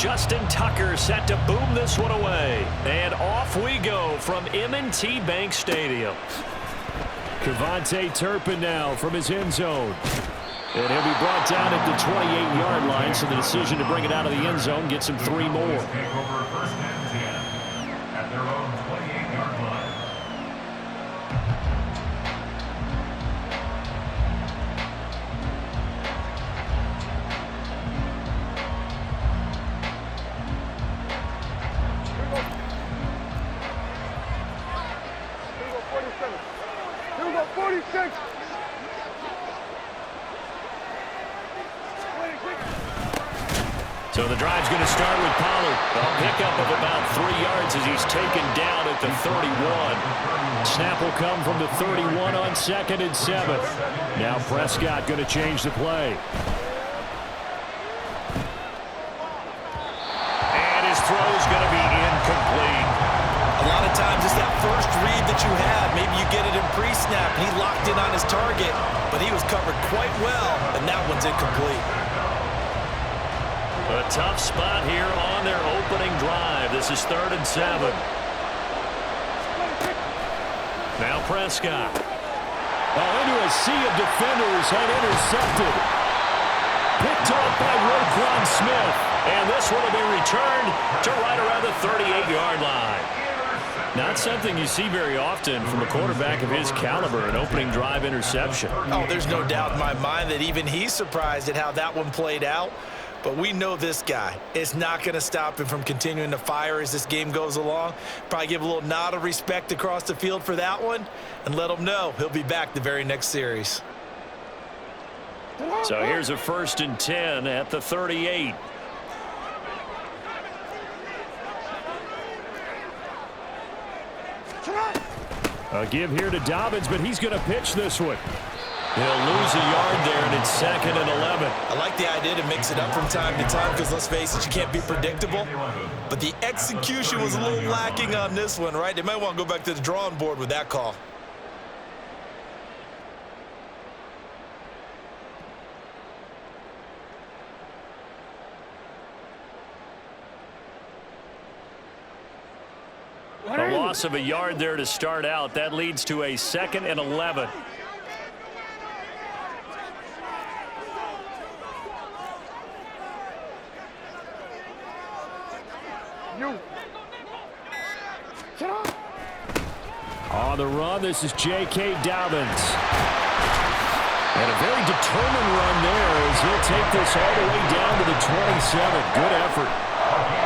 Justin Tucker set to boom this one away. And off we go from M&T Bank Stadium. Kevontae Turpin now from his end zone. And he'll be brought down at the 28-yard line, so the decision to bring it out of the end zone gets him 3 more. Take over first and 10 at their own 28-yard line. Here we go, 46. So the drive's going to start with Pollard. A pickup of about 3 yards as he's taken down at the 31. Snap will come from the 31 on 2nd and 7. Now Prescott going to change the play. And his throw's going to be incomplete. A lot of times it's that first read that you have. Maybe you get it in pre-snap, and he locked in on his target, but he was covered quite well, and that one's incomplete. A tough spot here on their opening drive. This is 3rd and 7. Now Prescott. Into a sea of defenders and intercepted. Picked off by Roquan Smith. And this one will be returned to right around the 38-yard line. Not something you see very often from a quarterback of his caliber, an opening drive interception. Oh, there's no doubt in my mind that even he's surprised at how that one played out. But we know this guy. It's not going to stop him from continuing to fire as this game goes along. Probably give a little nod of respect across the field for that one and let him know he'll be back the very next series. So here's a 1st and 10 at the 38. A give here to Dobbins, but he's going to pitch this one. He'll lose a yard there, and it's 2nd and 11. I like the idea to mix it up from time to time because, let's face it, you can't be predictable. But the execution was a little lacking on this one, right? They might want to go back to the drawing board with that call. A loss of a yard there to start out. That leads to a 2nd and 11. On the run, this is J.K. Dobbins. And a very determined run there as he'll take this all the way down to the 27. Good effort.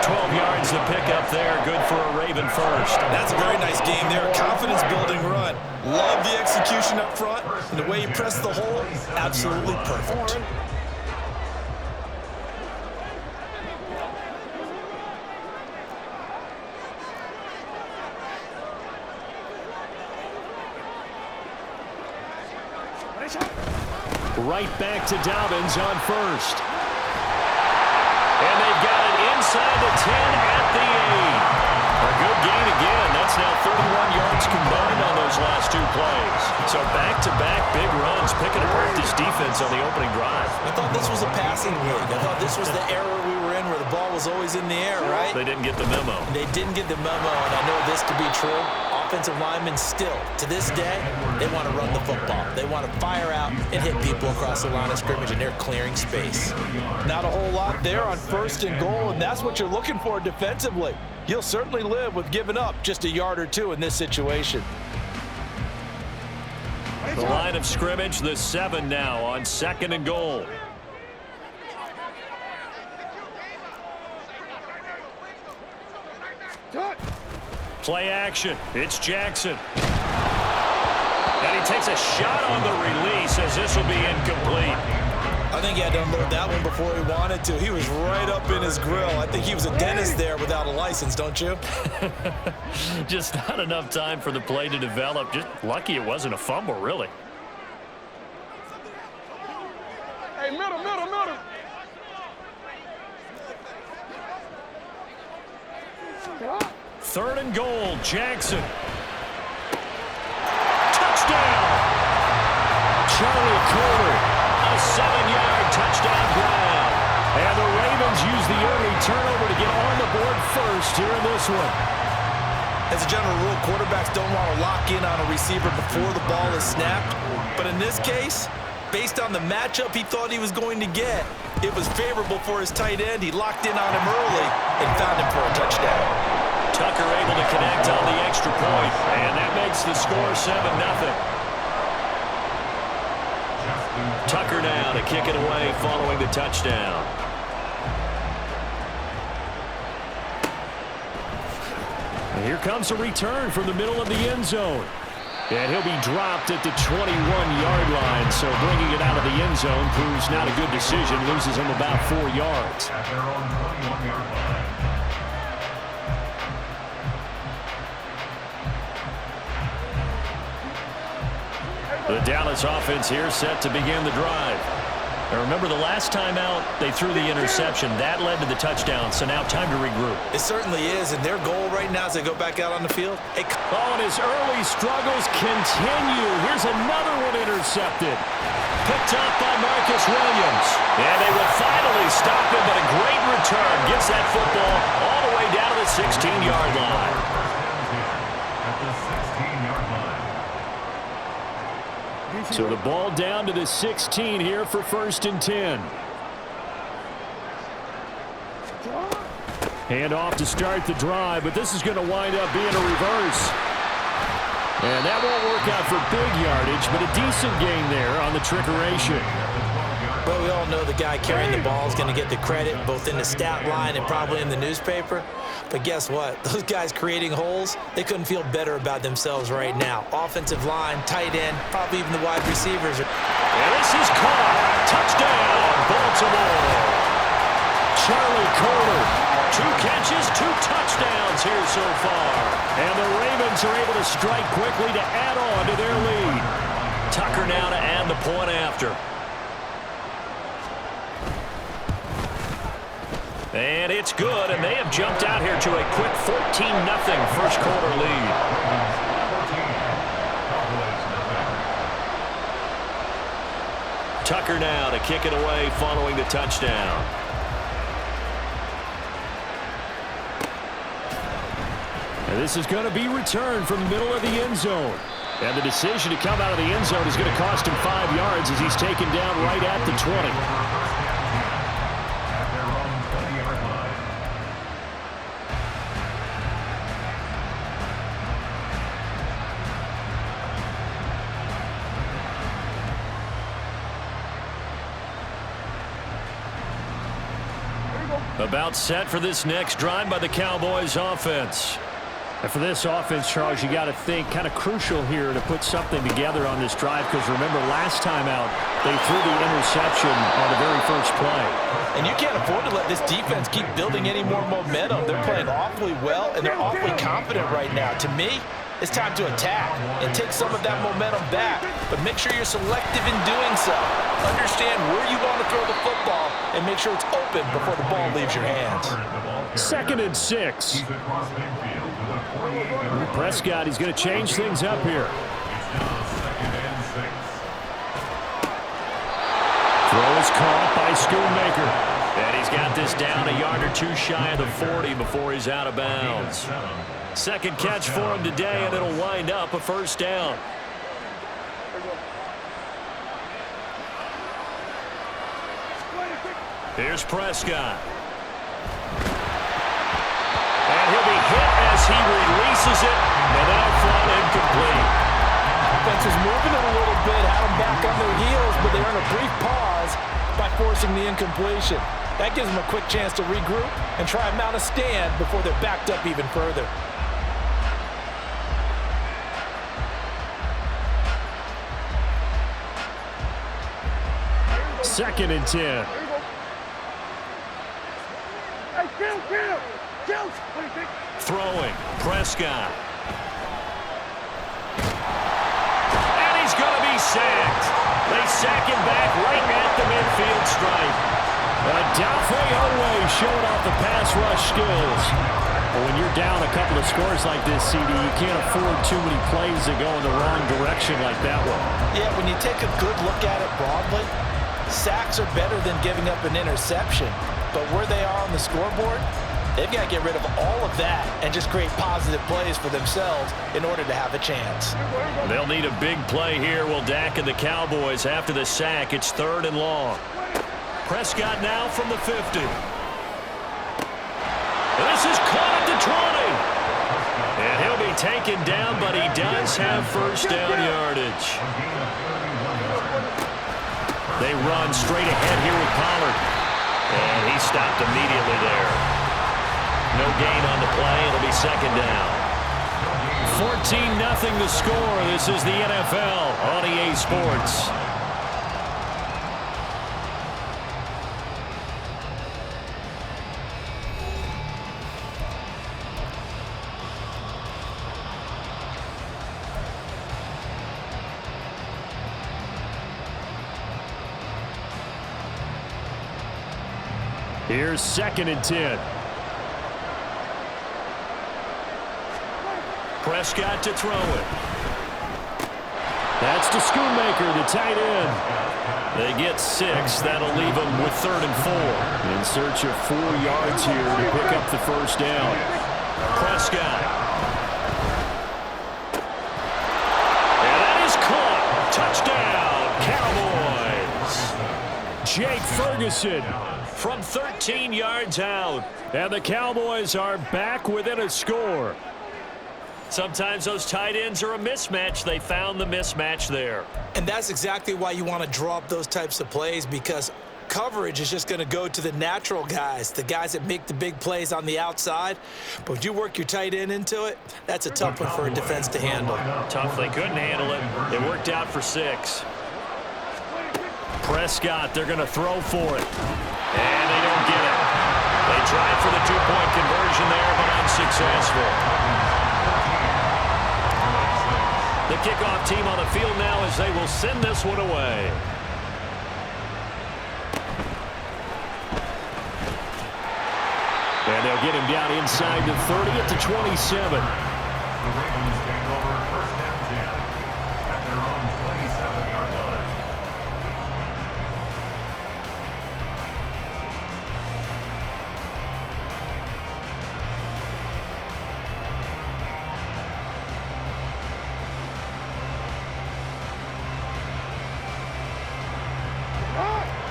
12 yards to pick up there. Good for a Raven first. That's a very nice game there. Confidence-building run. Love the execution up front. And the way he pressed the hole, absolutely perfect. Right back to Dobbins on 1st. And they've got it inside the 10 at the 8. A good gain again. That's now 31 yards combined on those last 2 plays. So back-to-back big runs, picking apart this defense on the opening drive. I thought this was a passing league. I thought this was the era we were in where the ball was always in the air, right? They didn't get the memo. They didn't get the memo, and I know this to be true. Offensive linemen still, to this day, they want to run the football. They want to fire out and hit people across the line of scrimmage, and they're clearing space. Not a whole lot there on 1st and goal, and that's what you're looking for defensively. You'll certainly live with giving up just a yard or 2 in this situation. The line of scrimmage, the 7 now on 2nd and goal. Play action. It's Jackson. And he takes a shot on the release as this will be incomplete. I think he had to unload that one before he wanted to. He was right up in his grill. I think he was a dentist there without a license, don't you? Just not enough time for the play to develop. Just lucky it wasn't a fumble, really. Hey, middle. 3rd and goal, Jackson. Touchdown! Charlie Coley. A 7-yard touchdown grab. And the Ravens use the early turnover to this one. As a general rule, quarterbacks don't want to lock in on a receiver before the ball is snapped. But in this case, based on the matchup he thought he was going to get, it was favorable for his tight end. He locked in on him early and found him for a touchdown. Tucker able to connect on the extra point, and that makes the score 7-0. Tucker now to kick it away following the touchdown. And here comes a return from the middle of the end zone. And he'll be dropped at the 21-yard line, so bringing it out of the end zone proves not a good decision, loses him about 4 yards. At their own 21-yard line. The Dallas offense here set to begin the drive. Now remember, the last time out, they threw the interception. That led to the touchdown, so now time to regroup. It certainly is, and their goal right now is to go back out on the field. And his early struggles continue. Here's another one intercepted. Picked up by Marcus Williams. And they will finally stop him, but a great return. Gets that football all the way down to the 16-yard line. At the 16-yard line. So the ball down to the 16 here for 1st and 10. Hand off to start the drive, but this is going to wind up being a reverse. And that won't work out for big yardage, but a decent gain there on the trickeration. Well, we all know the guy carrying the ball is going to get the credit, both in the stat line and probably in the newspaper. But guess what? Those guys creating holes, they couldn't feel better about themselves right now. Offensive line, tight end, probably even the wide receivers. And this is caught. Touchdown, Baltimore. Charlie Kohler, 2 catches, 2 touchdowns here so far. And the Ravens are able to strike quickly to add on to their lead. Tucker now to add the point after. And it's good, and they have jumped out here to a quick 14-0 first quarter lead. Tucker now to kick it away following the touchdown. And this is going to be returned from the middle of the end zone. And the decision to come out of the end zone is going to cost him 5 yards as he's taken down right at the 20. About set for this next drive by the Cowboys offense. And for this offense, Charles, you got to think kind of crucial here to put something together on this drive, because remember, last time out, they threw the interception on the very first play. And you can't afford to let this defense keep building any more momentum. They're playing awfully well, and they're awfully confident right now. To me, it's time to attack and take some of that momentum back, but make sure you're selective in doing so. Understand where you want to throw the football and make sure it's open before the ball leaves your hands. 2nd and 6. Prescott, he's going to change things up here. Throw is caught by Schoonmaker. And he's got this down a yard or 2 shy of the 40 before he's out of bounds. Second catch for him today, and it'll wind up a first down. Here's Prescott. And he'll be hit as he releases it, and that'll fall incomplete. Offense is moving it a little bit, had them back on their heels, but they earn a brief pause by forcing the incompletion. That gives them a quick chance to regroup and try and mount a stand before they're backed up even further. Second and 10. Throwing, Prescott. And he's going to be sacked. They sack him back right at the midfield stripe. Dafe always showing off the pass rush skills. But when you're down a couple of scores like this, CD, you can't afford too many plays that go in the wrong direction like that one. Yeah, when you take a good look at it broadly, sacks are better than giving up an interception. But where they are on the scoreboard, They've got to get rid of all of that and just create positive plays for themselves in order to have a chance. They'll need a big play here. Will Dak and the Cowboys after the sack. It's 3rd and long. Prescott now from the 50. This is caught at the 20. And he'll be taken down, but he does have first down yardage. They run straight ahead here with Pollard. And he stopped immediately there. No gain on the play. It'll be 2nd down. 14-0 the score. This is the NFL on EA Sports. Here's 2nd and 10. Prescott to throw it. That's to Schoonmaker, the tight end. They get 6. That'll leave them with 3rd and 4. In search of 4 yards here to pick up the first down. Prescott. And that is caught. Touchdown, Cowboys. Jake Ferguson from 13 yards out. And the Cowboys are back within a score. Sometimes those tight ends are a mismatch. They found the mismatch there. And that's exactly why you want to draw up those types of plays, because coverage is just going to go to the natural guys, the guys that make the big plays on the outside. But when you work your tight end into it, that's a tough one for a defense to handle. Tough. They couldn't handle it. It worked out for 6. Prescott, they're going to throw for it. And they don't get it. They tried for the 2-point conversion there, but unsuccessful. The kickoff team on the field now as they will send this one away. And they'll get him down inside the 30 at the 27. The Ravens take over 1st and 10 at their own 27-yard line.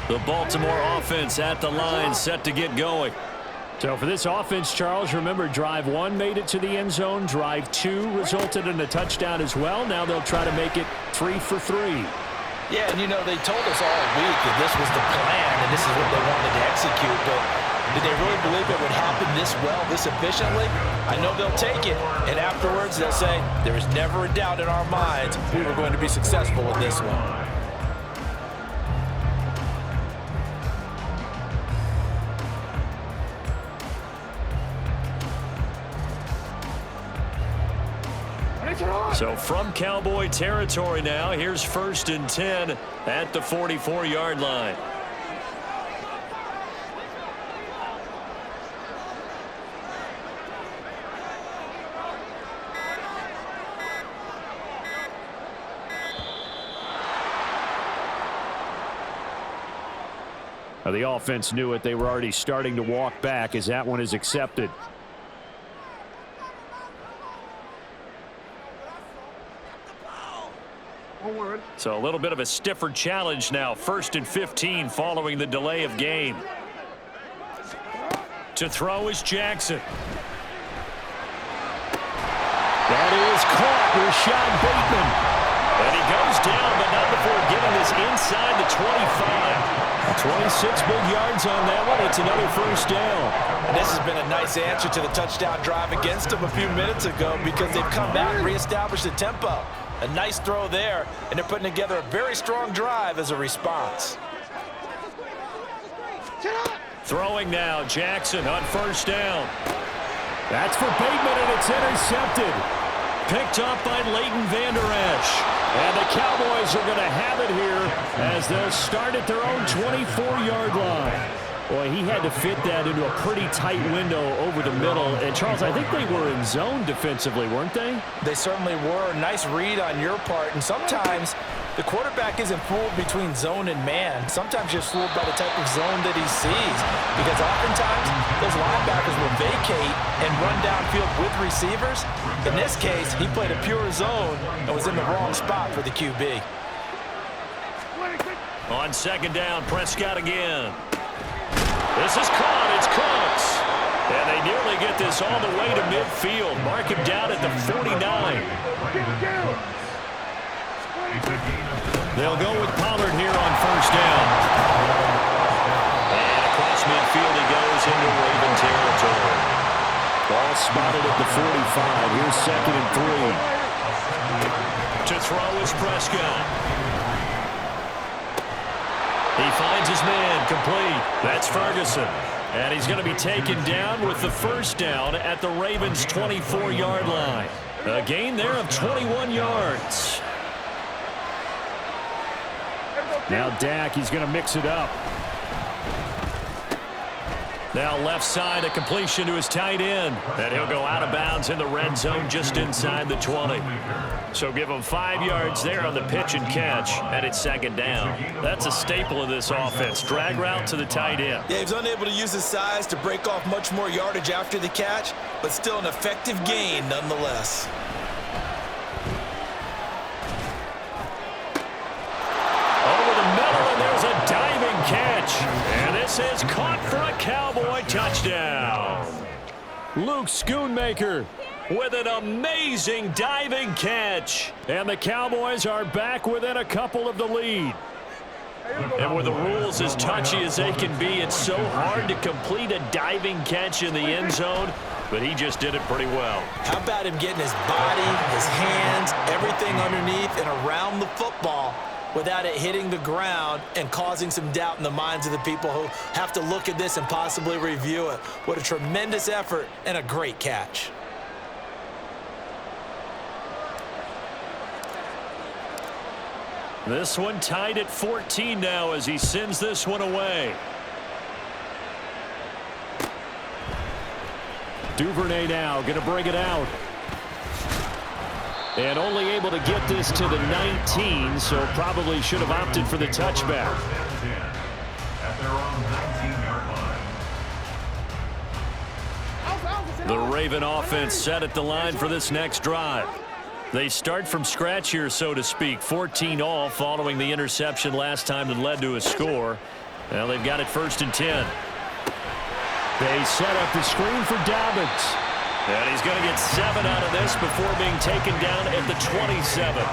The Baltimore offense at the line, set to get going. So for this offense, Charles, remember, drive 1 made it to the end zone. Drive 2 resulted in a touchdown as well. Now they'll try to make it 3 for 3. Yeah, and you know, they told us all week that this was the plan and this is what they wanted to execute, but did they really believe it would happen this well, this efficiently? I know they'll take it, and afterwards they'll say, there is never a doubt in our minds we were going to be successful with this one. So from Cowboy territory now, here's 1st and 10 at the 44-yard line. Now the offense knew it. They were already starting to walk back as that one is accepted. So a little bit of a stiffer challenge now. 1st and 15 following the delay of game. To throw is Jackson. That is caught. Rashad Bateman. And he goes down, but not before getting this inside the 25. 26 big yards on that one. It's another first down. And this has been a nice answer to the touchdown drive against them a few minutes ago, because they've come back and reestablished the tempo. A nice throw there, and they're putting together a very strong drive as a response. Throwing now, Jackson on first down. That's for Bateman, and it's intercepted. Picked up by Leighton Vander Esch. And the Cowboys are going to have it here as they'll start at their own 24-yard line. Boy, he had to fit that into a pretty tight window over the middle. And, Charles, I think they were in zone defensively, weren't they? They certainly were. Nice read on your part. And sometimes The quarterback isn't fooled between zone and man. Sometimes you're fooled by the type of zone that he sees, because oftentimes those linebackers will vacate and run downfield with receivers. In this case, he played a pure zone and was in the wrong spot for the QB. On second down, Prescott again. This is caught. It's Cooks. And they nearly get this all the way to midfield. Mark him down at the 49. They'll go with Pollard here on first down. And across midfield he goes into Raven territory. Ball spotted at the 45. Here's second and 3. To throw is Prescott. He finds his man, complete. That's Ferguson. And he's going to be taken down with the first down at the Ravens' 24-yard line. A gain there of 21 yards. Now Dak, he's going to mix it up. Now left side, a completion to his tight end. And he'll go out of bounds in the red zone just inside the 20. So give him 5 yards there on the pitch and catch, and it's second down. That's a staple of this offense. Drag route to the tight end. Yeah, he was unable to use his size to break off much more yardage after the catch, but still an effective gain nonetheless. Over the middle, and there's a diving catch. And this is caught for a Cowboy touchdown. Luke Schoonmaker with an amazing diving catch. And the Cowboys are back within a couple of the lead. And with the rules as touchy as they can be, it's so hard to complete a diving catch in the end zone, but he just did it pretty well. How about him getting his body, his hands, everything underneath and around the football without it hitting the ground and causing some doubt in the minds of the people who have to look at this and possibly review it. What a tremendous effort and a great catch. This one tied at 14 now as he sends this one away. Duvernay now going to bring it out. And only able to get this to the 19, so probably should have opted for the touchback. The Raven offense set at the line for this next drive. They start from scratch here, so to speak. 14 all following the interception last time that led to a score. Well, they've got it first and 10. They set up the screen for Dobbins. And he's going to get 7 out of this before being taken down at the 27.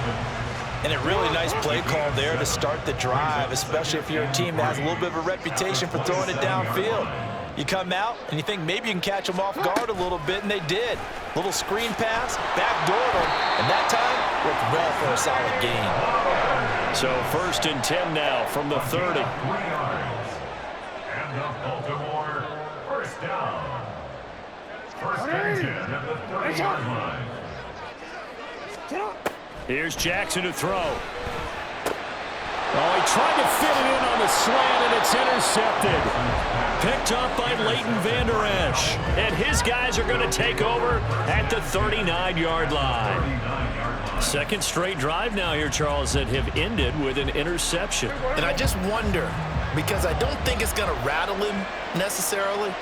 And a really nice play call there to start the drive, especially if you're a team that has a little bit of a reputation for throwing it downfield. You come out and you think maybe you can catch them off guard a little bit, and they did. Little screen pass, backdoored them, and that time worked well for a solid gain. So first and 10 now from the 30. And the Baltimore first down. First and 10 at the 30-yard line. Here's Jackson to throw. Oh, he tried to fit it in on the slant, and it's intercepted. Picked up by Leighton Vander Esch. And his guys are going to take over at the 39-yard line. Second straight drive now here, Charles, that have ended with an interception. And I just wonder, because I don't think it's going to rattle him necessarily,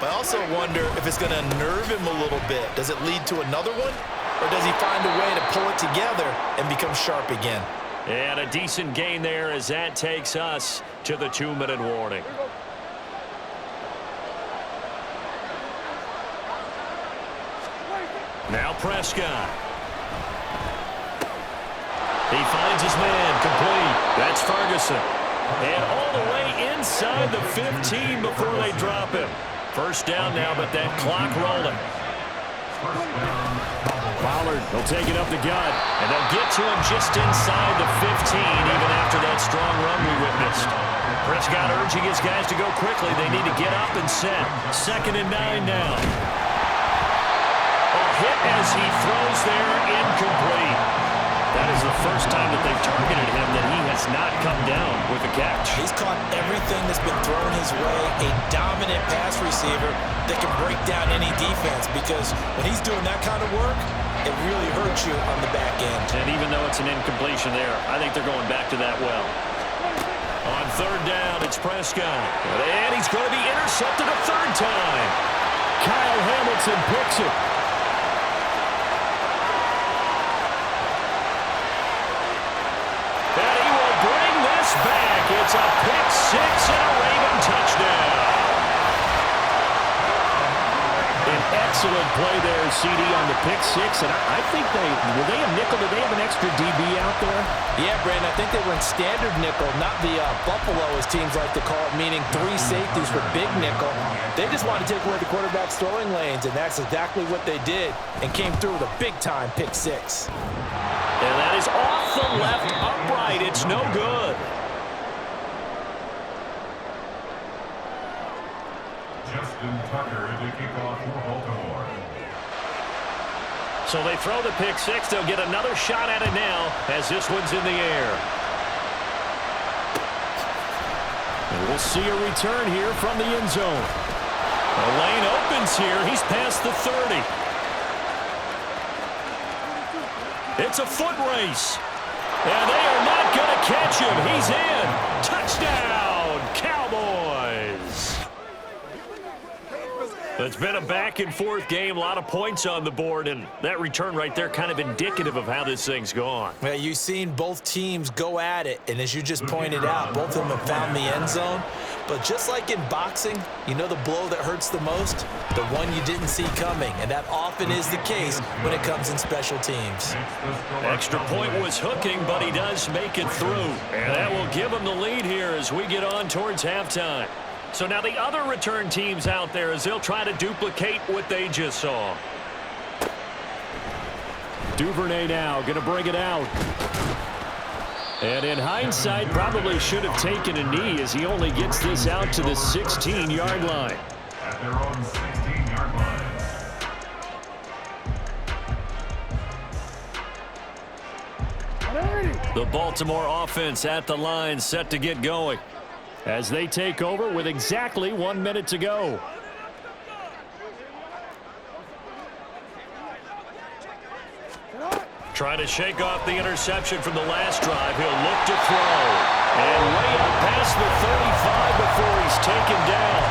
but I also wonder if it's going to unnerve him a little bit. Does it lead to another one? Or does he find a way to pull it together and become sharp again? And a decent gain there as that takes us to the 2-minute warning. Now Prescott. He finds his man, complete. That's Ferguson. And all the way inside the 15 before they drop him. First down now, but that clock rolling. Pollard will take it up the gut, and they'll get to him just inside the 15, even after that strong run we witnessed. Prescott urging his guys to go quickly. They need to get up and set. Second and 9 now. A hit as he throws there, incomplete. That is the first time that they've targeted him that he has not come down with a catch. He's caught everything that's been thrown his way, a dominant pass receiver that can break down any defense, because when he's doing that kind of work, it really hurts you on the back end. And even though it's an incompletion there, I think they're going back to that well. On third down, it's Prescott. And he's going to be intercepted a third time. Kyle Hamilton picks it. And he will bring this back. It's a pick six and a Raven touchdown. An excellent play there, CD, on the pick six. And I think were they a nickel? Did they have an extra DB out there? Yeah, Brandon, I think they were in standard nickel, not the Buffalo, as teams like to call it, meaning 3 safeties for big nickel. They just wanted to take away the quarterback's throwing lanes, and that's exactly what they did, and came through with a big-time pick six. And that is off the left upright. It's no good. Justin Tucker to kick off for Baltimore. So they throw the pick six. They'll get another shot at it now as this one's in the air. And we'll see a return here from the end zone. The lane opens here. He's past the 30. It's a foot race. And they are not going to catch him. He's in. Touchdown, Cowboys. It's been a back-and-forth game, a lot of points on the board, and that return right there kind of indicative of how this thing's gone. Well, you've seen both teams go at it, and as you just pointed out, both of them have found the end zone. But just like in boxing, you know the blow that hurts the most? The one you didn't see coming, and that often is the case when it comes in special teams. Extra point was hooking, but he does make it through. And that will give him the lead here as we get on towards halftime. So now the other return teams out there as they'll try to duplicate what they just saw. Duvernay now going to bring it out. And in hindsight, probably should have taken a knee as he only gets this out to the 16-yard line. At their own 16-yard line. The Baltimore offense at the line, set to get going as they take over with exactly 1 minute to go. Trying to shake off the interception from the last drive. He'll look to throw. And way up past the 35 before he's taken down.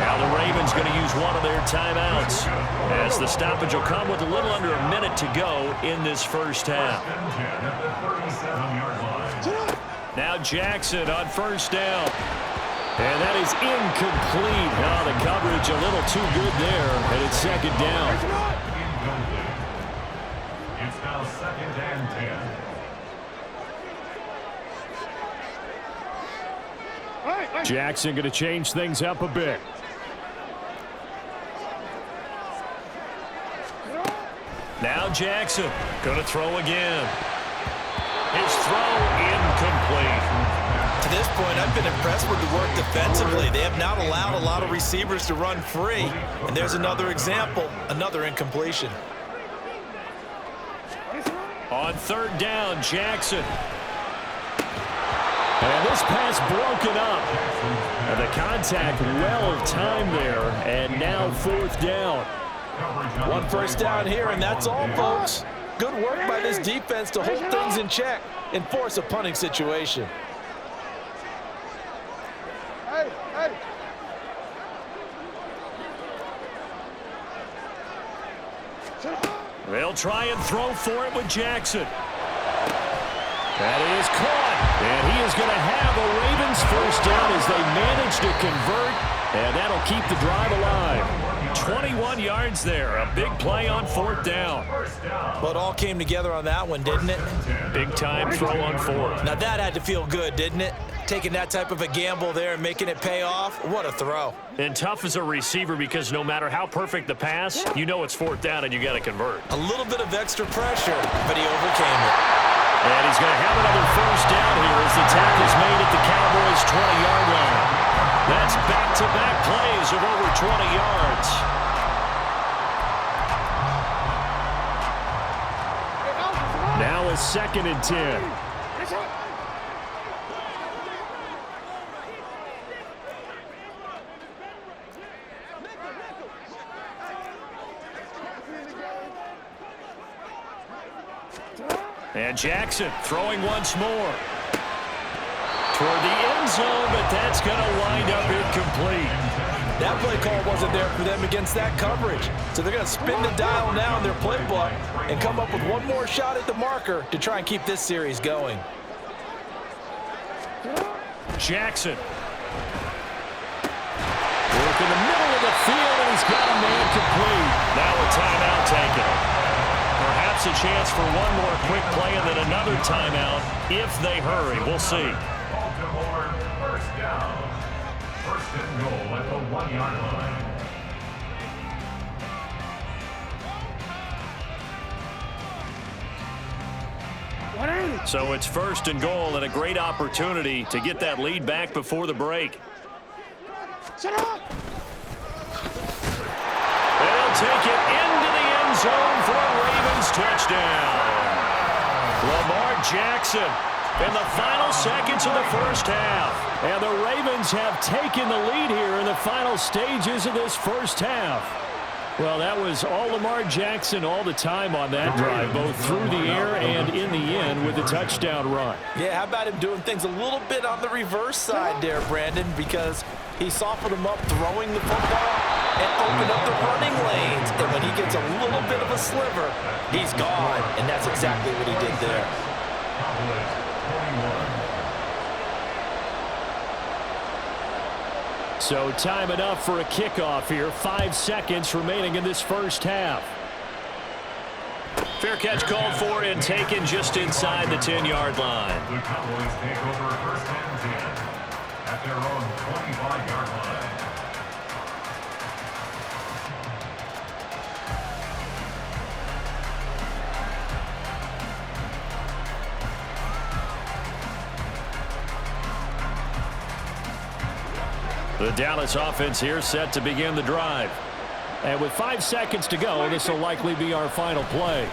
Now the Ravens going to use one of their timeouts as the stoppage will come with a little under a minute to go in this first half. Now Jackson on first down. And that is incomplete. Now the coverage a little too good there, and it's second down. It's now 2nd and 10. Jackson going to change things up a bit. Now Jackson going to throw again. His throw incomplete. To this point, I've been impressed with the work defensively. They have not allowed a lot of receivers to run free. And there's another example, another incompletion. On third down, Jackson. And this pass broken up. And the contact well timed there. And now fourth down. One first down here, and that's all, folks. Good work by this defense to hold things in check and force a punting situation. They'll try and throw for it with Jackson. That is caught. And he is going to have a Ravens first down as they manage to convert. And that'll keep the drive alive. 21 yards there. A big play on fourth down. Well, it all came together on that one, didn't it? Big time throw on fourth. Now that had to feel good, didn't it? Taking that type of a gamble there and making it pay off. What a throw. And tough as a receiver because no matter how perfect the pass, you know it's fourth down and you got to convert. A little bit of extra pressure, but he overcame it. And he's going to have another first down here as the tackle's made at the Cowboys' 20-yard line. That's back-to-back plays of over 20 yards. Now a 2nd and 10. And Jackson throwing once more. Toward the end zone, but that's going to wind up incomplete. That play call wasn't there for them against that coverage. So they're going to spin the dial now in their playbook and come up with one more shot at the marker to try and keep this series going. Jackson. Work in the middle of the field, and he's got a man complete. Now a timeout taken. Perhaps a chance for one more quick play and then another timeout if they hurry. We'll see. Baltimore, first down. First and goal at the 1-yard line. So it's first and goal and a great opportunity to get that lead back before the break. Shut up! They'll take it into the end zone for a Ravens touchdown. Lamar Jackson in the final seconds of the first half. And the Ravens have taken the lead here in the final stages of this first half. Well, that was all Lamar Jackson all the time on that drive, both through the air and in the end with the touchdown run. Yeah, how about him doing things a little bit on the reverse side there, Brandon, because he softened him up throwing the football and opened up the running lanes. And when he gets a little bit of a sliver, he's gone. And that's exactly what he did there. So time enough for a kickoff here. 5 seconds remaining in this first half. Fair catch called for and taken just inside the 10-yard line. The Cowboys take over first and 10 at their own 25-yard line. The Dallas offense here set to begin the drive. And with 5 seconds to go, this will likely be our final play.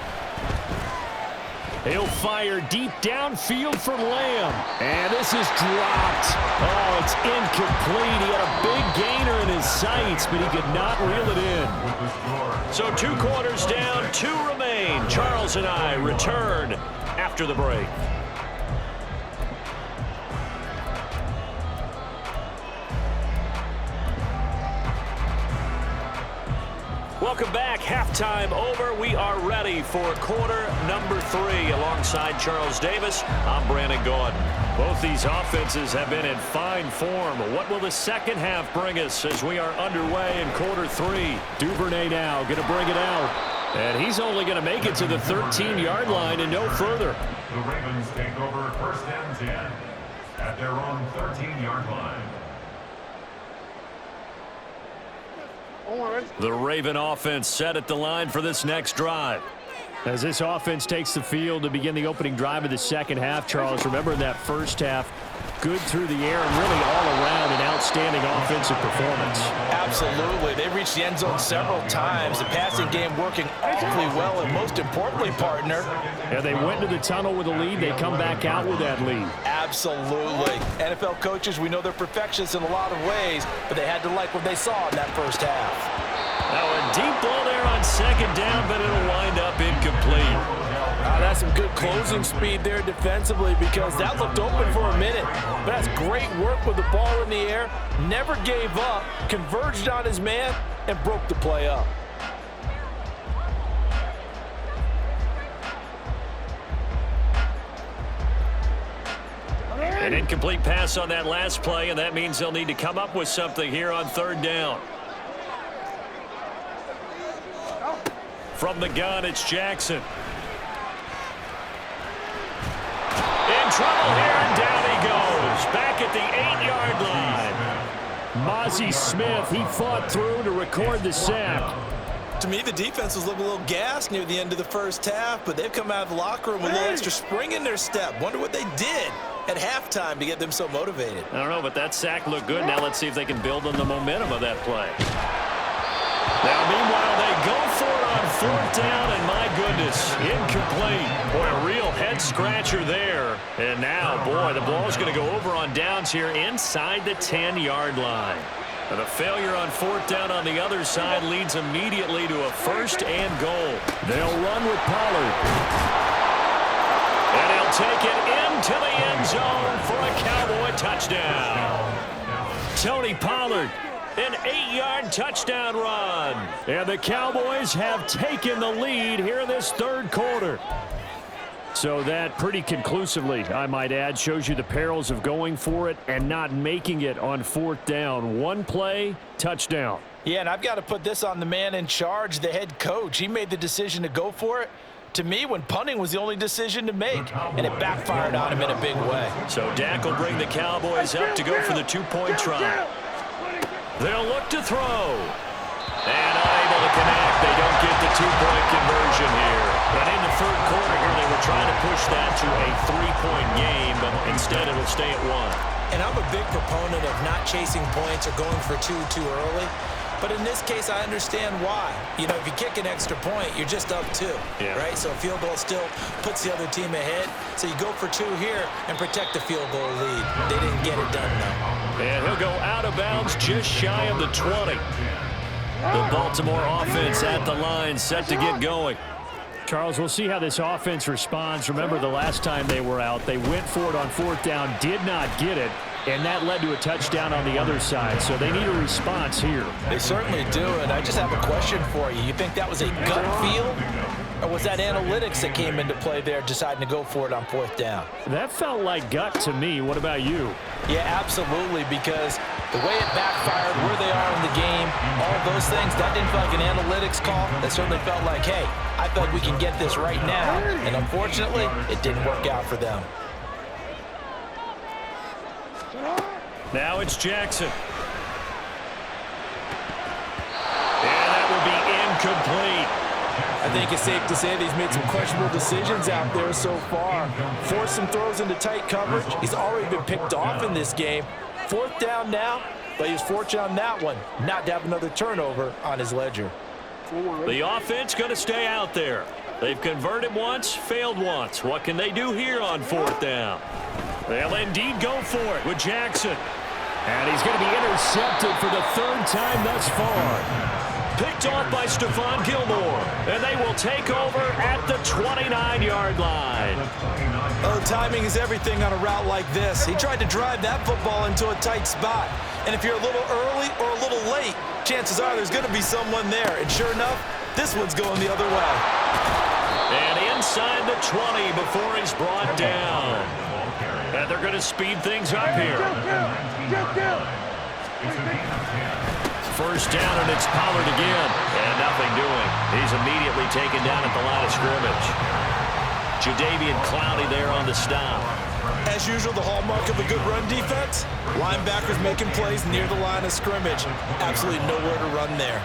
He'll fire deep downfield for Lamb. And this is dropped. Oh, it's incomplete. He had a big gainer in his sights, but he could not reel it in. So 2 quarters down, 2 remain. Charles and I return after the break. Welcome back. Halftime over. We are ready for quarter number 3. Alongside Charles Davis, I'm Brandon Gordon. Both these offenses have been in fine form. What will the second half bring us as we are underway in quarter 3? Duvernay now going to bring it out. And he's only going to make it to the 13-yard line and no further. The Ravens take over first and 10 at their own 13-yard line. The Raven offense set at the line for this next drive. As this offense takes the field to begin the opening drive of the second half, Charles, remember in that first half, good through the air and really all around an outstanding offensive performance. Absolutely. They reached the end zone several times. The passing game working awfully well, and most importantly, partner. Yeah, they went to the tunnel with a lead. They come back out with that lead. Absolutely. NFL coaches, we know they're perfectionists in a lot of ways, but they had to like what they saw in that first half. Now a deep ball there on second down, but it'll wind up incomplete. That's some good closing speed there defensively because that looked open for a minute. But that's great work with the ball in the air. Never gave up, converged on his man, and broke the play up. An incomplete pass on that last play, and that means they'll need to come up with something here on third down. From the gun, it's Jackson. In trouble here, and down he goes. Back at the 8-yard line. Mozzie Smith, he fought through to record the sack. To me, the defense was looking a little gassed near the end of the first half, but they've come out of the locker room with a little extra spring in their step. Wonder what they did at halftime to get them so motivated. I don't know, but that sack looked good. Now let's see if they can build on the momentum of that play. Now, meanwhile, they go for it on fourth down, and my goodness, incomplete. Boy, a real head-scratcher there. And now, boy, the ball's going to go over on downs here inside the 10-yard line. And the failure on fourth down on the other side leads immediately to a first and goal. They'll run with Pollard. And he'll take it into the end zone for a Cowboy touchdown. Tony Pollard, an 8-yard touchdown run. And the Cowboys have taken the lead here in this third quarter. So that pretty conclusively, I might add, shows you the perils of going for it and not making it on fourth down. One play, touchdown. Yeah, and I've got to put this on the man in charge, the head coach. He made the decision to go for it. To me, when punting was the only decision to make, and it backfired on him in a big way. So Dak will bring the Cowboys up to go for the two-point try. They'll look to throw. And unable to connect. They don't get the two-point conversion here. But in the third quarter here, they were trying to push that to a three-point game, but instead it'll stay at one. And I'm a big proponent of not chasing points or going for two too early. But in this case, I understand why. You know, if you kick an extra point, you're just up two, right? So a field goal still puts the other team ahead. So you go for two here and protect the field goal lead. They didn't get it done, though. And he'll go out of bounds just shy of the 20. The Baltimore offense at the line, set to get going. Charles, we'll see how this offense responds. Remember, the last time they were out, they went for it on fourth down, did not get it, and that led to a touchdown on the other side. So they need a response here. They certainly do, and I just have a question for you. You think that was a gut feel, or was that analytics that came into play there deciding to go for it on fourth down? That felt like gut to me. What about you? Yeah, absolutely, because the way it backfired, where they are in the game, all of those things, that didn't feel like an analytics call. That certainly felt like, hey, I feel like we can get this right now. And unfortunately, it didn't work out for them. Now it's Jackson. And that will be incomplete. I think it's safe to say that he's made some questionable decisions out there so far. Forced some throws into tight coverage. He's already been picked off in this game. Fourth down now, but he was fortunate on that one not to have another turnover on his ledger. The offense going to stay out there. They've converted once, failed once. What can they do here on fourth down? They'll indeed go for it with Jackson. And he's going to be intercepted for the third time thus far. Picked off by Stephon Gilmore. And they will take over at the 29-yard line. Oh, timing is everything on a route like this. He tried to drive that football into a tight spot. And if you're a little early or a little late, chances are there's going to be someone there. And sure enough, this one's going the other way. And inside the 20 before he's brought down. And they're going to speed things up here. First down, and it's Pollard again. And nothing doing. He's immediately taken down at the line of scrimmage. Jadeveon Clowney there on the stop. As usual, the hallmark of a good run defense, linebackers making plays near the line of scrimmage. Absolutely nowhere to run there.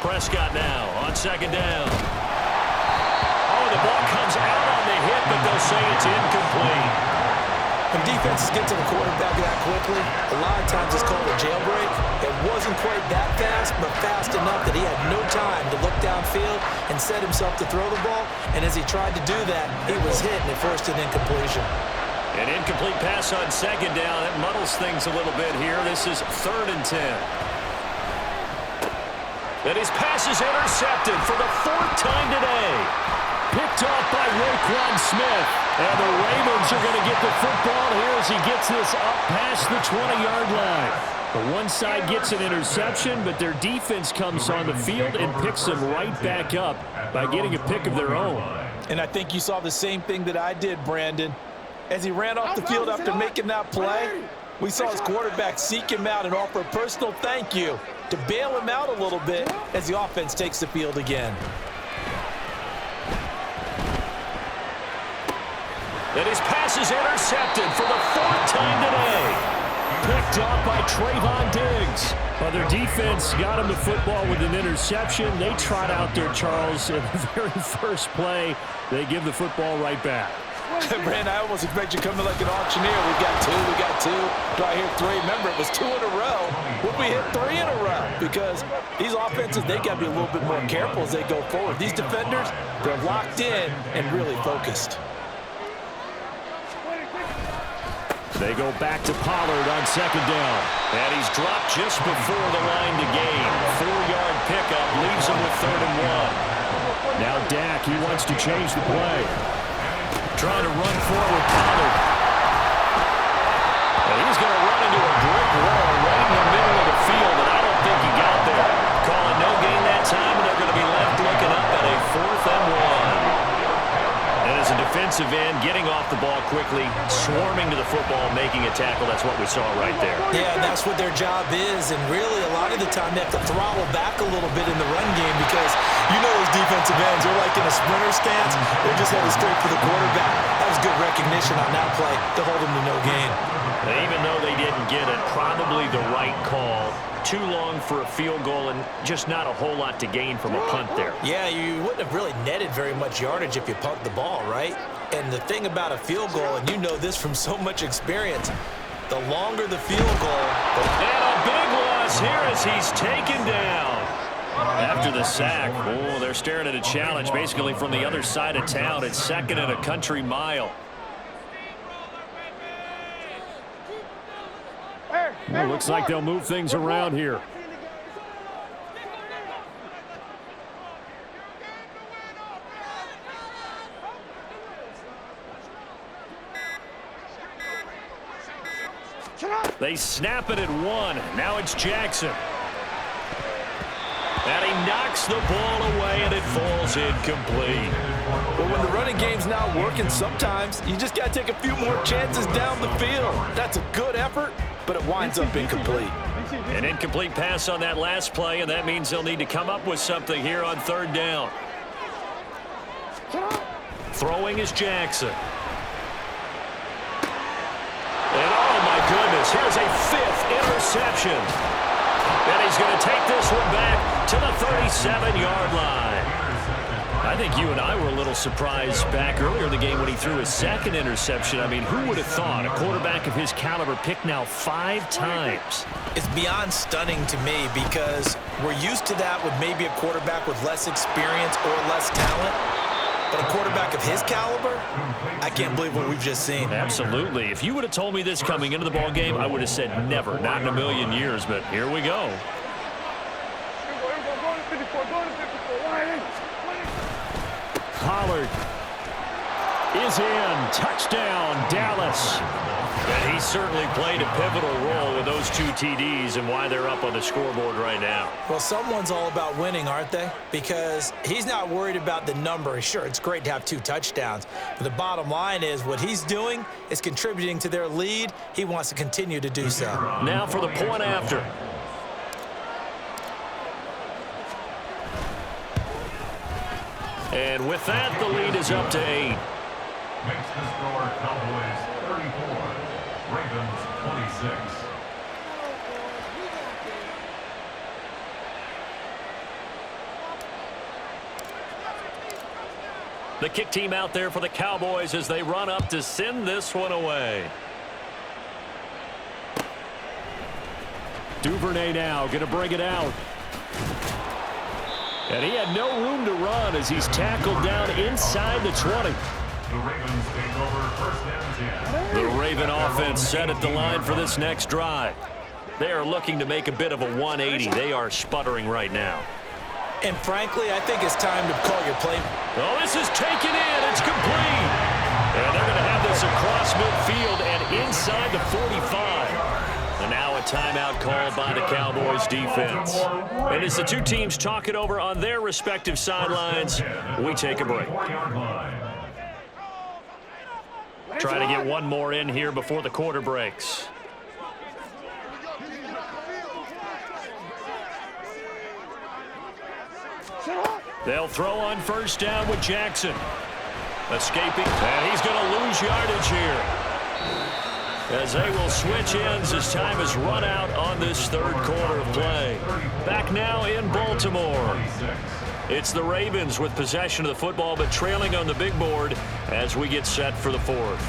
Prescott now on second down. Oh, the ball comes out on the hit, but they'll say it's incomplete. When defenses get to the quarterback that quickly, a lot of times it's called a jailbreak. It wasn't quite that fast, but fast enough that he had no time to look downfield and set himself to throw the ball. And as he tried to do that, he was hit and it forced an incompletion. An incomplete pass on second down. It muddles things a little bit here. This is 3rd and 10. And his pass is intercepted for the 4th time today. Picked off by Roquan Smith. And the Ravens are going to get the football here as he gets this up past the 20-yard line. The one side gets an interception, but their defense comes on the field and picks them right back up by getting a pick of their own. And I think you saw the same thing that I did, Brandon. As he ran off the field after making that play, we saw his quarterback seek him out and offer a personal thank you to bail him out a little bit as the offense takes the field again. And his pass is intercepted for the 4th time today. Picked off by Trayvon Diggs. Well, their defense got him the football with an interception. They trot out there, Charles, in the very first play. They give the football right back. Brandon, I almost expect you coming like an auctioneer. We got two. Do I hear 3? Remember, it was 2 in a row. Would we hit 3 in a row? Because these offenses, they got to be a little bit more careful as they go forward. These defenders, they're locked in and really focused. They go back to Pollard on second down. And he's dropped just before the line to gain. 4-yard pickup leaves him with 3rd and 1. Now Dak, he wants to change the play. Trying to run forward, Pollard. And he's going to run into a brick wall right in the middle of the field, and I don't think he got there. Calling no gain that time, and they're going to be left looking up at a 4th and 1. And as a defensive end, getting off the ball quickly, swarming to the football, making a tackle, that's what we saw right there. Yeah, that's what their job is, and really a lot of the time they have to throttle back a little bit in the run game because you know those defensive ends, they're like in a sprinter stance, they're just headed straight for the quarterback. That was good recognition on that play to hold them to no gain. Even though they didn't get it, probably the right call. Too long for a field goal and just not a whole lot to gain from a punt there. Yeah, you wouldn't have really netted very much yardage if you pumped the ball, right? And the thing about a field goal, and you know this from so much experience, the longer the field goal, and a big loss here as he's taken down. After the sack, oh, they're staring at a challenge basically from the other side of town. It's 2nd and a country mile. Well, looks like they'll move things around here. They snap it at 1. Now it's Jackson. And he knocks the ball away, and it falls incomplete. Well, when the running game's not working, sometimes you just got to take a few more chances down the field. That's a good effort, but it winds up incomplete. An incomplete pass on that last play, and that means they'll need to come up with something here on 3rd down. Throwing is Jackson. And oh my goodness, here's a 5th interception. And he's going to take this one back to the 37-yard line. I think you and I were a little surprised back earlier in the game when he threw his 2nd interception. I mean, who would have thought a quarterback of his caliber picked now 5 times? It's beyond stunning to me because we're used to that with maybe a quarterback with less experience or less talent. But a quarterback of his caliber, I can't believe what we've just seen. Absolutely. If you would have told me this coming into the ball game, I would have said never, not in a million years. But here we go. Pollard is in. Touchdown, Dallas. And he certainly played a pivotal role with those 2 TDs and why they're up on the scoreboard right now. Well, someone's all about winning, aren't they? Because he's not worried about the number. Sure, it's great to have 2 touchdowns. But the bottom line is what he's doing is contributing to their lead. He wants to continue to do so. Now for the point after. And with that, the lead is up to 8. Makes the score Cowboys 34, Ravens 26. The kick team out there for the Cowboys as they run up to send this one away. Duvernay now going to bring it out. And he had no room to run as he's tackled down inside the 20. The Ravens take over 1st and 10. The Raven offense set at the line for this next drive. They are looking to make a bit of a 180. They are sputtering right now. And frankly, I think it's time to call your play. Oh, this is taken in. It's complete. And they're going to have this across midfield and inside the 45. And now a timeout called by the Cowboys defense. And as the 2 teams talk it over on their respective sidelines, we take a break. Try to get one more in here before the quarter breaks. They'll throw on 1st down with Jackson. Escaping, and he's going to lose yardage here. As they will switch ends as time has run out on this 3rd quarter of play. Back now in Baltimore. It's the Ravens with possession of the football, but trailing on the big board as we get set for the 4th.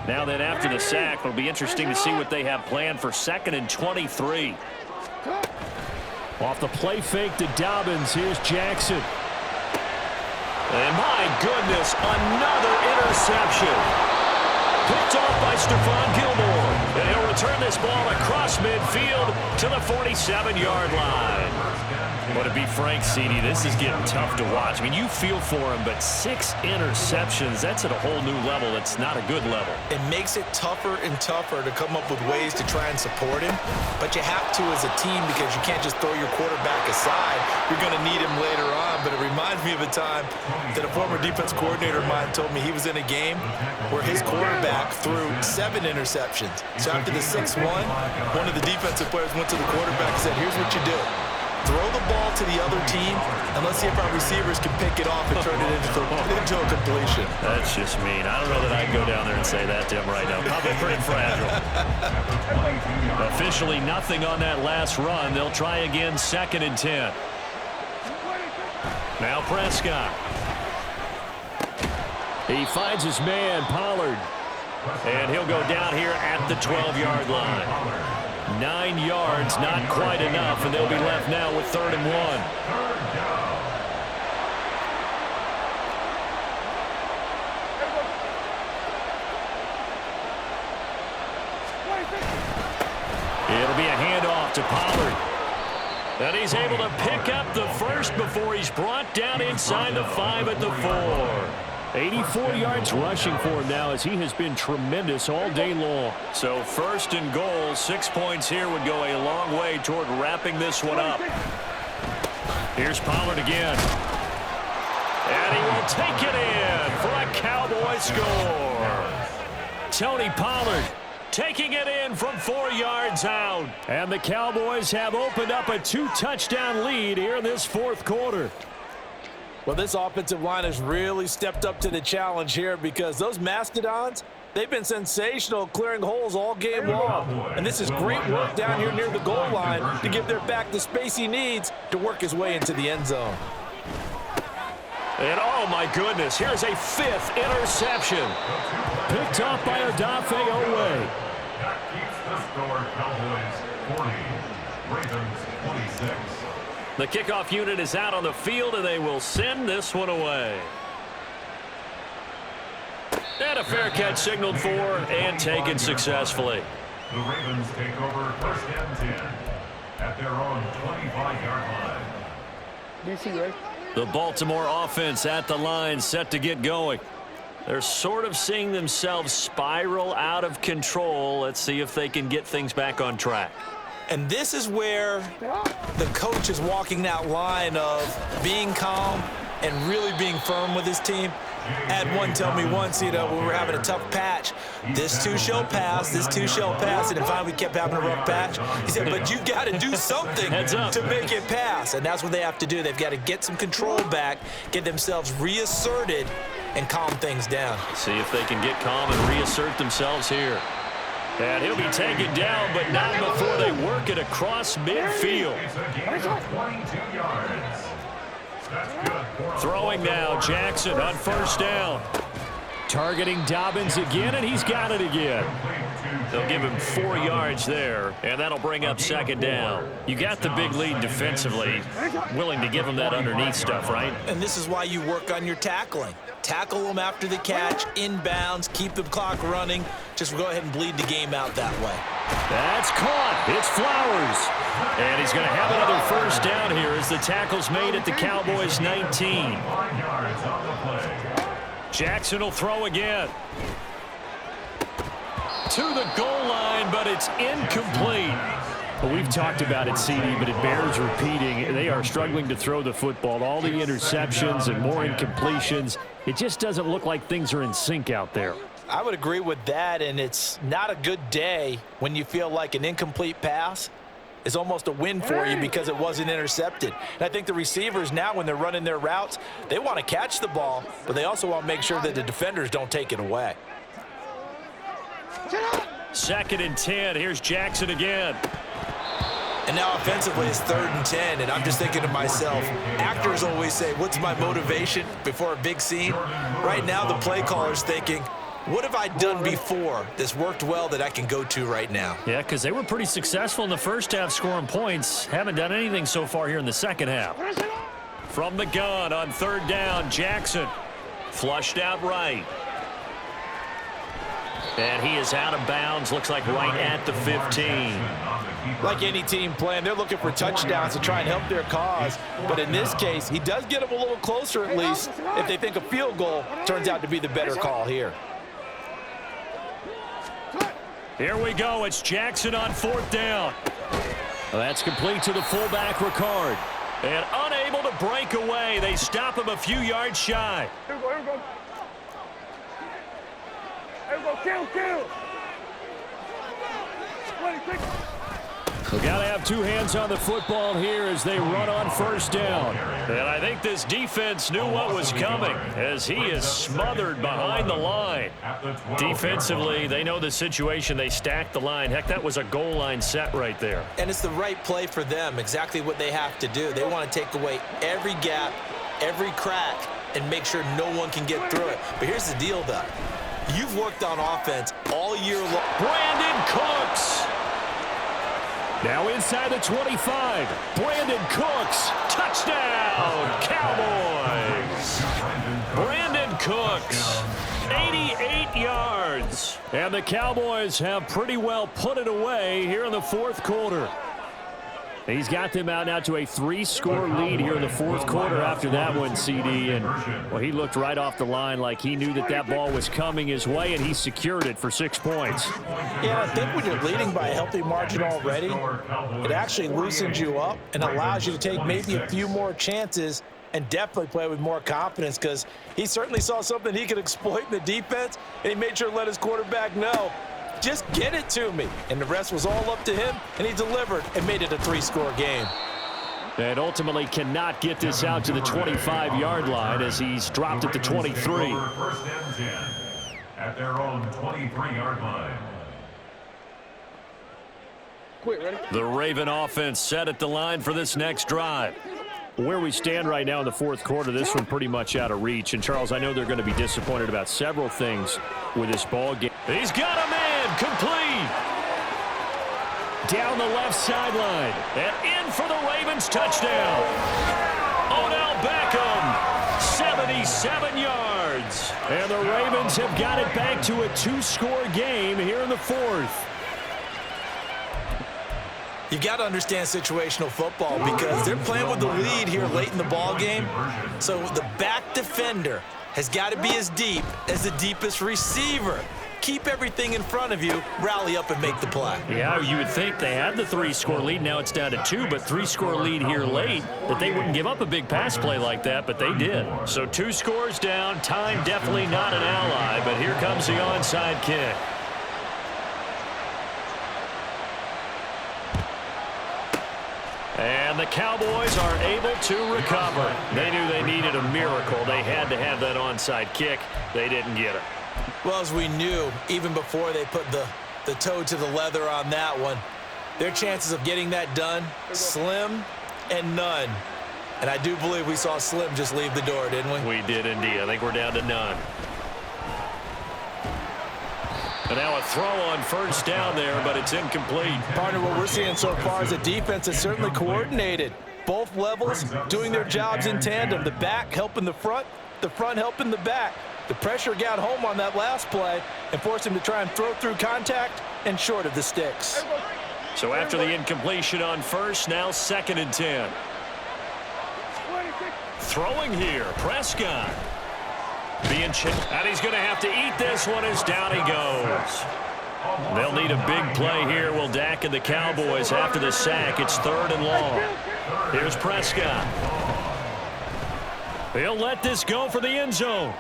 Now then, after the sack, it'll be interesting to see what they have planned for 2nd and 23. Off the play fake to Dobbins, here's Jackson. And my goodness, another interception. Picked off by Stephon Gilmore. And he'll return this ball across midfield to the 47-yard line. But to be frank, CD, this is getting tough to watch. I mean, you feel for him, but 6 interceptions, that's at a whole new level. It's not a good level. It makes it tougher and tougher to come up with ways to try and support him. But you have to as a team because you can't just throw your quarterback aside. You're going to need him later on. But it reminds me of a time that a former defense coordinator of mine told me he was in a game where his quarterback threw 7 interceptions. So after the 6th one of the defensive players went to the quarterback and said, here's what you do. Throw the ball to the other team, and let's see if our receivers can pick it off and turn it into a completion. That's just mean. I don't know that I'd go down there and say that to him right now. Probably pretty fragile. Officially nothing on that last run. They'll try again, 2nd and 10. Now Prescott. He finds his man, Pollard. And he'll go down here at the 12-yard line. 9 yards, not quite enough, and they'll be left now with 3rd and 1. It'll be a handoff to Pollard. And he's able to pick up the first before he's brought down inside the 5 at the 4. 84 yards rushing for him now as he has been tremendous all day long. So 1st and goal, 6 points here would go a long way toward wrapping this one up. Here's Pollard again. And he will take it in for a Cowboy score. Tony Pollard taking it in from 4 yards out. And the Cowboys have opened up a 2-touchdown lead here in this 4th quarter. Well, this offensive line has really stepped up to the challenge here because those Mastodons, they've been sensational clearing holes all game long. And this is great work down here near the goal line to give their back the space he needs to work his way into the end zone. And oh my goodness, here's a 5th interception. Picked off by Odafe Owe. That keeps the score. Cowboys 40, Ravens 26. The kickoff unit is out on the field, and they will send this one away. And a fair catch signaled for and taken successfully. The Ravens take over 1st and 10 at their own 25-yard line. The Baltimore offense at the line, set to get going. They're sort of seeing themselves spiral out of control. Let's see if they can get things back on track. And this is where the coach is walking that line of being calm and really being firm with his team. I had one tell me once, when we were having a tough patch, this too shall pass, this too shall pass, and then finally we kept having a rough patch. He said, but you got to do something to make it pass, and that's what they have to do. They've got to get some control back, get themselves reasserted, and calm things down. See if they can get calm and reassert themselves here. And he'll be taken down, but not before they work it across midfield. Throwing now, Jackson on 1st down. Targeting Dobbins again, and he's got it again. They'll give him 4 yards there, and that'll bring up 2nd down. You got the big lead defensively. Willing to give him that underneath stuff, right? And this is why you work on your tackling. Tackle them after the catch, inbounds, keep the clock running. Just go ahead and bleed the game out that way. That's caught. It's Flowers. And he's going to have another 1st down here as the tackle's made at the Cowboys' 19. Jackson will throw again. To the goal line, but it's incomplete. Well, we've talked about it, CD, but it bears repeating. They are struggling to throw the football. All the interceptions and more incompletions. It just doesn't look like things are in sync out there. I would agree with that, and it's not a good day when you feel like an incomplete pass is almost a win for you because it wasn't intercepted. And I think the receivers now, when they're running their routes, they want to catch the ball, but they also want to make sure that the defenders don't take it away. 2nd and 10. Here's Jackson again. And now offensively it's 3rd and 10, and I'm just thinking to myself, actors always say, what's my motivation before a big scene? Right now the play caller's thinking, what have I done before that's worked well that I can go to right now? Yeah, because they were pretty successful in the first half scoring points. Haven't done anything so far here in the second half. From the gun on third down, Jackson. Flushed out right. And he is out of bounds, looks like right at the 15. Like any team playing, they're looking for touchdowns to try and help their cause. But in this case, he does get them a little closer at least if they think a field goal turns out to be the better call here. Here we go. It's Jackson on fourth down. That's complete to the fullback, Ricard. And unable to break away. They stop him a few yards shy. Here we go, here we go. Here we go, kill. 26. We got to have two hands on the football here as they run on first down. And I think this defense knew what was coming as he is smothered behind the line. Defensively, they know the situation. They stacked the line. Heck, that was a goal line set right there. And it's the right play for them, exactly what they have to do. They want to take away every gap, every crack, and make sure no one can get through it. But here's the deal, though. You've worked on offense all year long. Brandon Cooks. Now inside the 25. Brandon Cooks. Touchdown, Cowboys. Brandon Cooks. 88 yards. And the Cowboys have pretty well put it away here in the fourth quarter. He's got them out now to a 3-score lead here in the fourth quarter after that one, CD. And, well, he looked right off the line like he knew that that ball was coming his way, and he secured it for 6 points. Yeah, I think when you're leading by a healthy margin already, it actually loosens you up and allows you to take maybe a few more chances and definitely play with more confidence because he certainly saw something he could exploit in the defense, and he made sure to let his quarterback know, just get it to me. And the rest was all up to him, and he delivered and made it a 3-score game. And ultimately cannot get this out to the 25-yard line as he's dropped at the 23. First and 10 at their own 23-yard line. Quick, ready? The Raven offense set at the line for this next drive. Where we stand right now in the fourth quarter, this one pretty much out of reach. And, Charles, I know they're going to be disappointed about several things with this ball game. He's got a man complete. Down the left sideline. And in for the Ravens touchdown. Odell Beckham, 77 yards. And the Ravens have got it back to a 2-score game here in the fourth. You've got to understand situational football because they're playing with the lead here late in the ball game. So the back defender has got to be as deep as the deepest receiver. Keep everything in front of you, rally up and make the play. Yeah, you would think they had the 3-score lead. Now it's down to 2, but 3-score lead here late, that they wouldn't give up a big pass play like that, but they did. So 2 scores down, time definitely not an ally, but here comes the onside kick. And the Cowboys are able to recover. They knew they needed a miracle. They had to have that onside kick. They didn't get it. Well, as we knew, even before they put the toe to the leather on that one, their chances of getting that done, slim and none. And I do believe we saw Slim just leave the door, didn't we? We did indeed. I think we're down to none. And now a throw on first down there, but it's incomplete. Partner, what we're seeing so far is a defense that's certainly coordinated. Both levels doing their jobs in tandem. The back helping the front helping the back. The pressure got home on that last play and forced him to try and throw through contact and short of the sticks. So after the incompletion on first, now 2nd and 10. Throwing here, Prescott. And he's going to have to eat this one as down he goes. They'll need a big play here. Will Dak and the Cowboys after the sack. It's 3rd and long. Here's Prescott. He'll let this go for the end zone.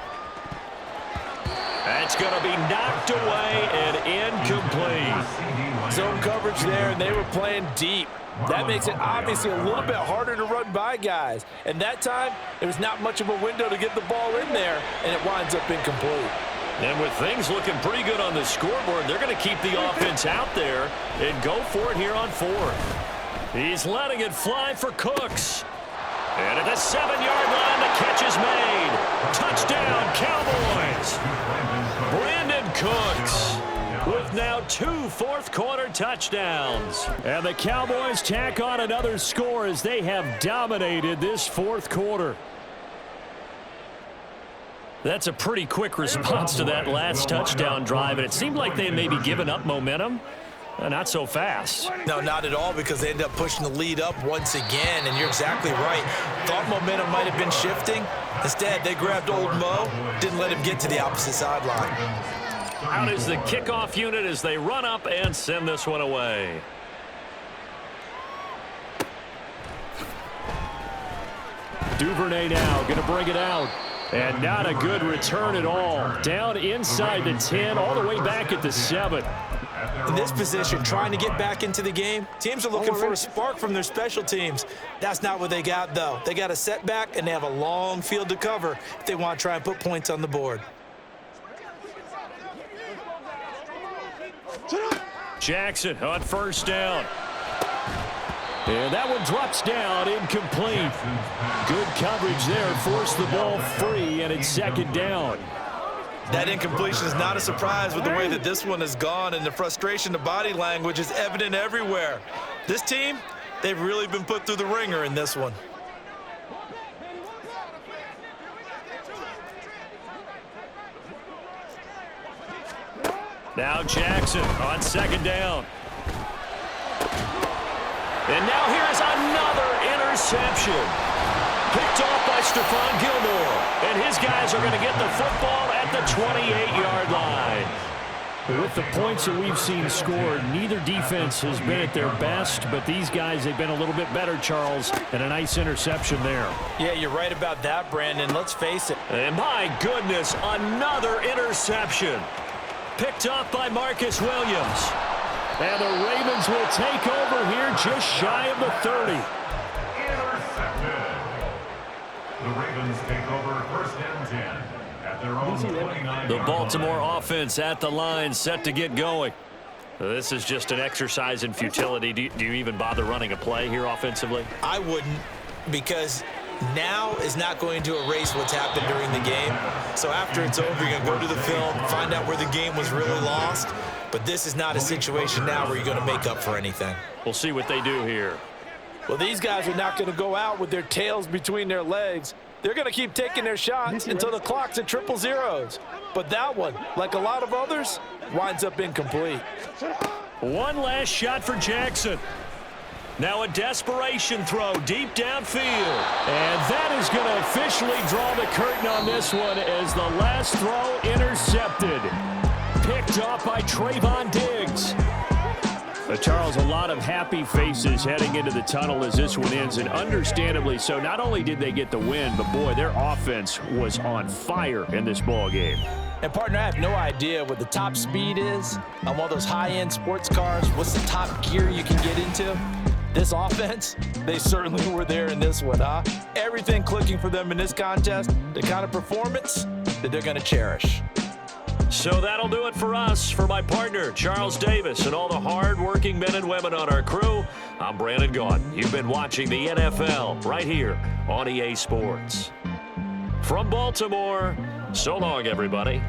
That's going to be knocked away and incomplete. Zone coverage there, and they were playing deep. That makes it obviously a little bit harder to run by guys. And that time, there was not much of a window to get the ball in there, and it winds up incomplete. And with things looking pretty good on the scoreboard, they're going to keep the offense out there and go for it here on 4th. He's letting it fly for Cooks. And at the 7-yard line, the catch is made. Touchdown, Cowboys. Brandon Cooks. with now 2 fourth-quarter touchdowns. And the Cowboys tack on another score as they have dominated this fourth quarter. That's a pretty quick response to that last touchdown drive, and it seemed like they had maybe given up momentum. Not so fast. No, not at all, because they ended up pushing the lead up once again, and you're exactly right. Thought momentum might have been shifting. Instead, they grabbed old Mo, didn't let him get to the opposite sideline. Out is the kickoff unit as they run up and send this one away. Duvernay now going to bring it out. And not a good return at all. Down inside the 10, all the way back at the 7. In this position, trying to get back into the game, teams are looking for a spark from their special teams. That's not what they got, though. They got a setback, and they have a long field to cover if they want to try and put points on the board. Jackson on first down. And that one drops down, incomplete. Good coverage there, forced the ball free, and it's second down. That incompletion is not a surprise with the way that this one has gone, and the frustration, the body language is evident everywhere. This team, they've really been put through the ringer in this one. Now Jackson on second down. And now here's another interception. Picked off by Stephon Gilmore. And his guys are going to get the football at the 28-yard line. With the points that we've seen scored, neither defense has been at their best, but these guys, they've been a little bit better, Charles, and a nice interception there. Yeah, you're right about that, Brandon. Let's face it. And my goodness, another interception. Picked off by Marcus Williams. And the Ravens will take over here just shy of the 30. Intercepted. The Ravens take over first and 10 at their own 29. The Baltimore offense at the line, set to get going. This is just an exercise in futility. Do you even bother running a play here offensively? I wouldn't, because now is not going to erase what's happened during the game. So after it's over, you're going to go to the film, find out where the game was really lost. But this is not a situation now where you're going to make up for anything. We'll see what they do here. Well, these guys are not going to go out with their tails between their legs. They're going to keep taking their shots until the clock's at triple zeros. But that one, like a lot of others, winds up incomplete. One last shot for Jackson. Now a desperation throw deep downfield. And that is going to officially draw the curtain on this one as the last throw intercepted. Picked off by Trayvon Diggs. Charles, a lot of happy faces heading into the tunnel as this one ends, and understandably so. Not only did they get the win, but boy, their offense was on fire in this ball game. And partner, I have no idea what the top speed is on one of those high-end sports cars. What's the top gear you can get into? This offense, they certainly were there in this one, huh? Everything clicking for them in this contest, the kind of performance that they're going to cherish. So that'll do it for us. For my partner, Charles Davis, and all the hard-working men and women on our crew, I'm Brandon Gaughan. You've been watching the NFL right here on EA Sports. From Baltimore, so long, everybody.